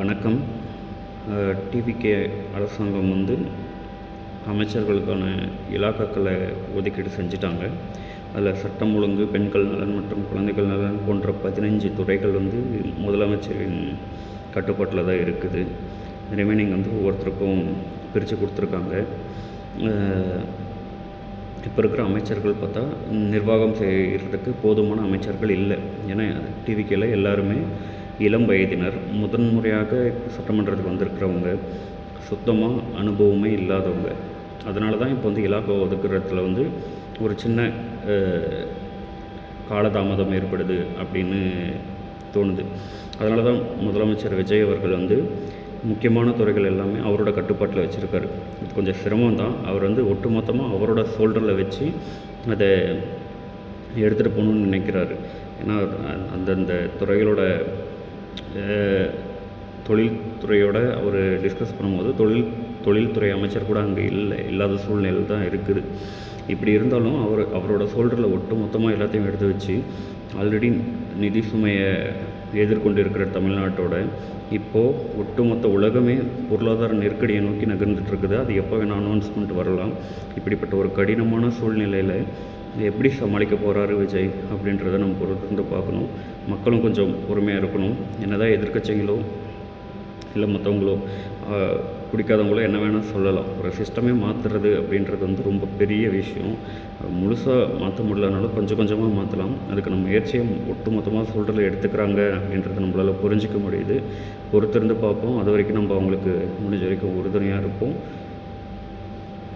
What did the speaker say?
வணக்கம். டிவிகே அரசாங்கம் அமைச்சர்களுக்கான இலாக்காக்களை ஒதுக்கீடு செஞ்சுட்டாங்க. அதில் சட்டம் ஒழுங்கு, பெண்கள் நலன் மற்றும் குழந்தைகள் நலன் போன்ற 15 துறைகள் முதலமைச்சரின் கட்டுப்பாட்டில் தான் இருக்குது. ரிமைனிங் ஒவ்வொருத்தருக்கும் பிரித்து கொடுத்துருக்காங்க. இப்போ இருக்கிற அமைச்சர்கள் பார்த்தா நிர்வாகம் செய்கிறதுக்கு போதுமான அமைச்சர்கள் இல்லை. ஏன்னா டிவிகேல எல்லாருமே இளம் வயதினர், முதன்முறையாக சட்டமன்றத்துக்கு வந்திருக்கிறவங்க, சுத்தமாக அனுபவமே இல்லாதவங்க. அதனால தான் இப்போ இலாக்கா ஒதுக்குறதுல ஒரு சின்ன காலதாமதம் ஏற்படுது அப்படின்னு தோணுது. அதனால தான் முதலமைச்சர் விஜய் அவர்கள் முக்கியமான துறைகள் எல்லாமே அவரோட கட்டுப்பாட்டில் வச்சுருக்காரு. இது கொஞ்சம் சிரமம் தான். அவர் ஒட்டுமொத்தமாக அவரோட ஷோல்டரில் வச்சு அதை எடுத்துகிட்டு போகணுன்னு நினைக்கிறாரு. ஏன்னா அந்தந்த துறைகளோட தொழில்துறையோட அவர் டிஸ்கஸ் பண்ணும்போது தொழில்துறை அமைச்சர் கூட அங்கே இல்லாத சூழ்நிலை தான் இருக்குது. இப்படி இருந்தாலும் அவரோட ஷோல்டரில் ஒட்டுமொத்தமாக எல்லாத்தையும் எடுத்து வச்சு ஆல்ரெடி நிதி சுமையை எதிர்கொண்டு இருக்கிற தமிழ்நாட்டோட இப்போது ஒட்டுமொத்த உலகமே பொருளாதார நெருக்கடியை நோக்கி நகர்ந்துட்டுருக்குது. அது எப்போ வேணால் அனௌன்ஸ்மெண்ட் வரலாம். இப்படிப்பட்ட ஒரு கடினமான சூழ்நிலையில் எப்படி சமாளிக்க போகிறாரு விஜய் அப்படின்றத நம்ம பொறுத்து பார்க்கணும். மக்களும் கொஞ்சம் பொறுமையாக இருக்கணும். என்னதான் எதிர்க்கட்சிகளோ இல்லை மற்றவங்களோ பிடிக்காதவங்களோ என்ன வேணால் சொல்லலாம். ஒரு சிஸ்டமே மாற்றுறது அப்படின்றது ரொம்ப பெரிய விஷயம். முழுசாக மாற்ற முடியலனாலும் கொஞ்சம் கொஞ்சமாக மாற்றலாம். அதுக்கான முயற்சியை ஒட்டுமொத்தமாக சொல்கிறத எடுத்துக்கிறாங்க அப்படின்றத நம்மளால் புரிஞ்சிக்க முடியுது. பொறுத்திருந்து பார்ப்போம். அது வரைக்கும் நம்ம அவங்களுக்கு முடிஞ்ச வரைக்கும் உறுதுணையாக இருப்போம்.